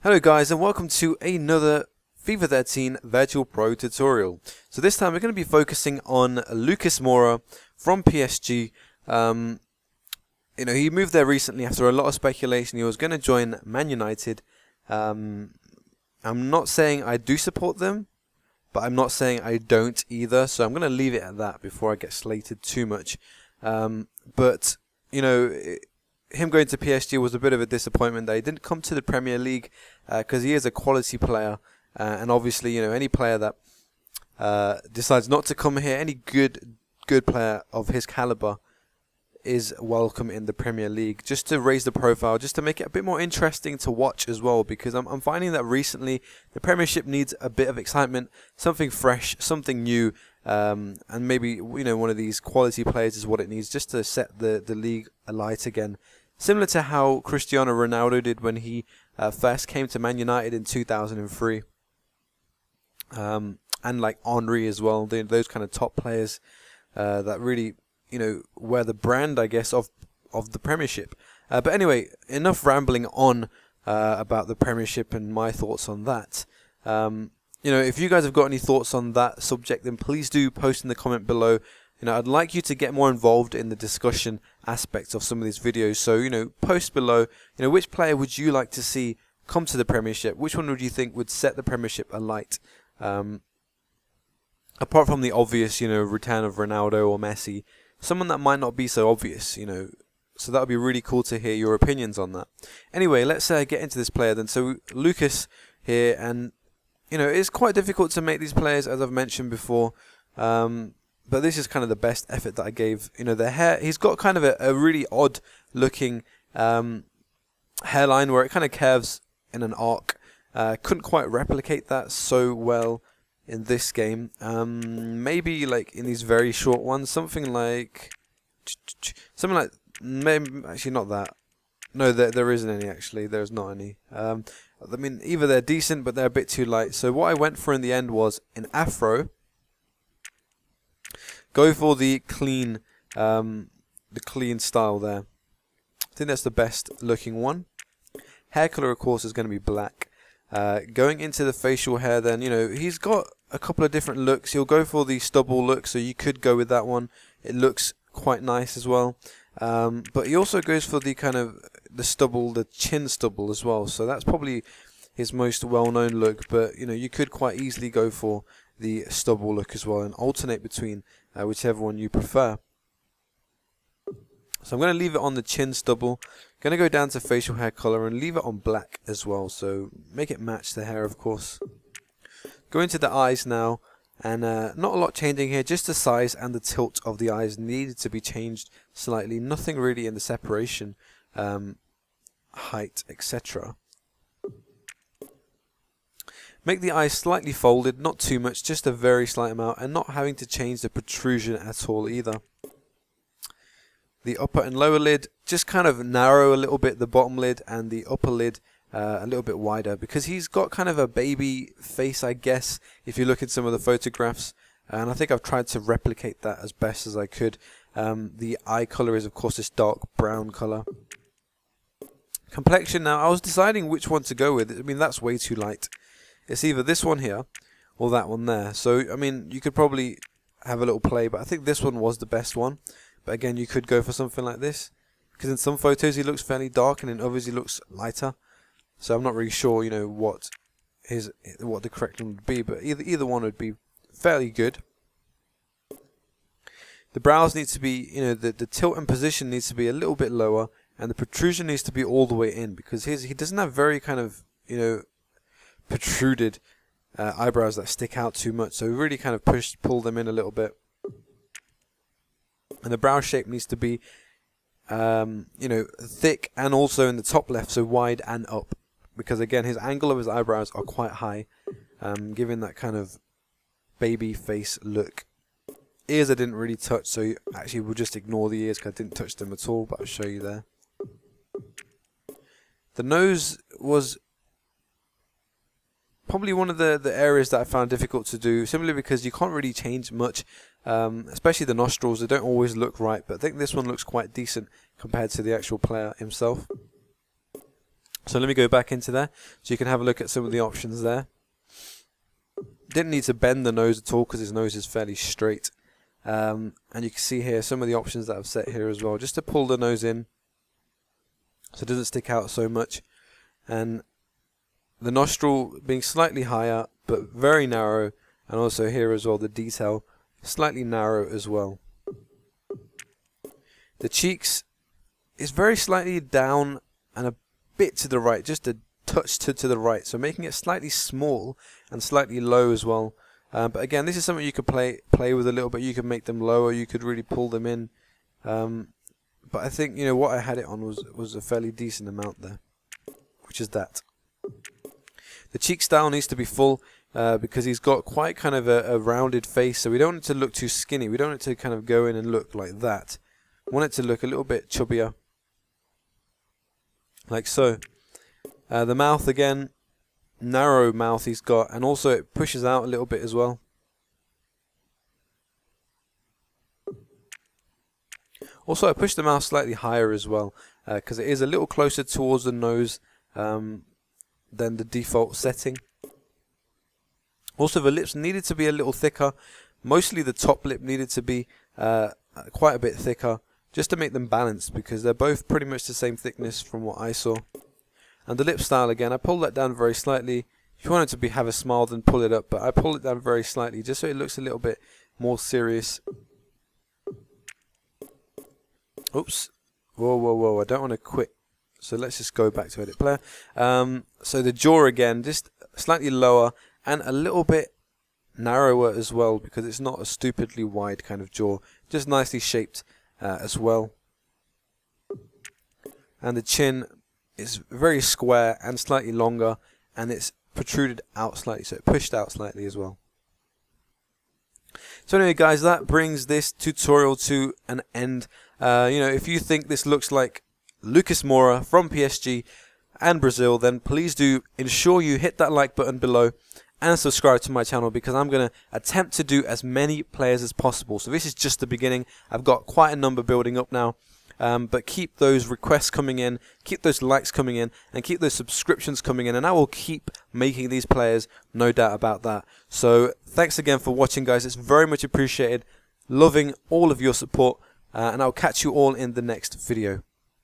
Hello guys, and welcome to another FIFA 13 Virtual Pro tutorial. So this time we're going to be focusing on Lucas Moura from PSG. He moved there recently after a lot of speculation. He was going to join Man United. I'm not saying I do support them, but I'm not saying I don't either. So I'm going to leave it at that before I get slated too much. Him going to PSG was a bit of a disappointment that he didn't come to the Premier League because he is a quality player, and obviously any player that decides not to come here, any good player of his caliber is welcome in the Premier League, just to raise the profile, just to make it a bit more interesting to watch as well, because I'm finding that recently the Premiership needs a bit of excitement, something fresh, something new, and maybe one of these quality players is what it needs just to set the league alight again. Similar to how Cristiano Ronaldo did when he first came to Man United in 2003. And like Henry as well, those kind of top players that really, were the brand, I guess, of the Premiership. But anyway, enough rambling on about the Premiership and my thoughts on that. If you guys have got any thoughts on that subject, then please do post in the comment below. I'd like you to get more involved in the discussion aspects of some of these videos. So, post below, which player would you like to see come to the Premiership? Which one would you think would set the Premiership alight? Apart from the obvious, return of Ronaldo or Messi, someone that might not be so obvious, So that would be really cool to hear your opinions on that. Anyway, let's get into this player then. So, Lucas here, and, it's quite difficult to make these players, as I've mentioned before. But this is kind of the best effort that I gave. The hair, he's got kind of a really odd looking hairline where it kind of curves in an arc. Couldn't quite replicate that so well in this game. Maybe like in these very short ones, something like maybe, actually not that. No, there isn't any actually. There's not any. I mean, either they're decent, but they're a bit too light. So what I went for in the end was an afro. Go for the clean style there. I think that's the best looking one. Hair color, of course, is going to be black. Going into the facial hair, then he's got a couple of different looks. He'll go for the stubble look, so you could go with that one. It looks quite nice as well. But he also goes for the kind of the chin stubble as well. So that's probably his most well-known look. But you could quite easily go for the stubble look as well and alternate between whichever one you prefer. So I'm going to leave it on the chin stubble. Going to go down to facial hair color and leave it on black as well. So make it match the hair, of course. Go into the eyes now, and not a lot changing here. Just the size and the tilt of the eyes needed to be changed slightly. Nothing really in the separation, height, etc. Make the eyes slightly folded, not too much, just a very slight amount, and not having to change the protrusion at all either. The upper and lower lid, just kind of narrow a little bit, the bottom lid, and the upper lid a little bit wider, because he's got kind of a baby face, I guess, if you look at some of the photographs, and I think I've tried to replicate that as best as I could. The eye color is, of course, this dark brown color. Complexion, now, I was deciding which one to go with. I mean, that's way too light. It's either this one here or that one there. So, I mean, you could probably have a little play, but I think this one was the best one. But again, you could go for something like this, because in some photos he looks fairly dark and in others he looks lighter. So I'm not really sure, what the correct one would be, but either one would be fairly good. The brows need to be, the tilt and position needs to be a little bit lower, and the protrusion needs to be all the way in, because he doesn't have very kind of, protruded eyebrows that stick out too much, so we really kind of pull them in a little bit. And the brow shape needs to be thick, and also in the top left, so wide and up, because again his angle of his eyebrows are quite high, giving that kind of baby face look. Ears I didn't really touch, so actually we'll just ignore the ears because I didn't touch them at all, but I'll show you there. The nose was probably one of the areas that I found difficult to do, simply because you can't really change much, especially the nostrils. They don't always look right, but I think this one looks quite decent compared to the actual player himself. So let me go back into there so you can have a look at some of the options there. Didn't need to bend the nose at all because his nose is fairly straight. And you can see here some of the options that I've set here as well, just to pull the nose in so it doesn't stick out so much. And the nostril being slightly higher but very narrow, and also here as well the detail slightly narrow as well. The cheeks is very slightly down and a bit to the right, just a touch to the right, so making it slightly small and slightly low as well. But again, this is something you could play with a little bit. You could make them lower, you could really pull them in. But I think, you know, what I had it on was a fairly decent amount there, which is that. The cheek style needs to be full because he's got quite kind of a rounded face, so we don't want it to look too skinny. We don't want it to kind of go in and look like that. We want it to look a little bit chubbier, like so. The mouth again, narrow mouth he's got, and also it pushes out a little bit as well. Also, I pushed the mouth slightly higher as well because it is a little closer towards the nose than the default setting. Also, the lips needed to be a little thicker. Mostly the top lip needed to be quite a bit thicker, just to make them balanced, because they're both pretty much the same thickness from what I saw. And the lip style again, I pulled that down very slightly. If you want it to have a smile, then pull it up, but I pulled it down very slightly just so it looks a little bit more serious. Oops. Whoa, whoa, whoa, I don't want to quit. So let's just go back to edit player. So the jaw again, just slightly lower and a little bit narrower as well, because it's not a stupidly wide kind of jaw, just nicely shaped as well. And the chin is very square and slightly longer, and it's protruded out slightly, so it pushed out slightly as well. So anyway guys, that brings this tutorial to an end. You know, if you think this looks like Lucas Moura from PSG and Brazil, then please do ensure you hit that like button below and subscribe to my channel, because I'm going to attempt to do as many players as possible. So this is just the beginning. I've got quite a number building up now. But keep those requests coming in, keep those likes coming in, and keep those subscriptions coming in, and I will keep making these players, no doubt about that. So thanks again for watching guys, it's very much appreciated. Loving all of your support, and I'll catch you all in the next video.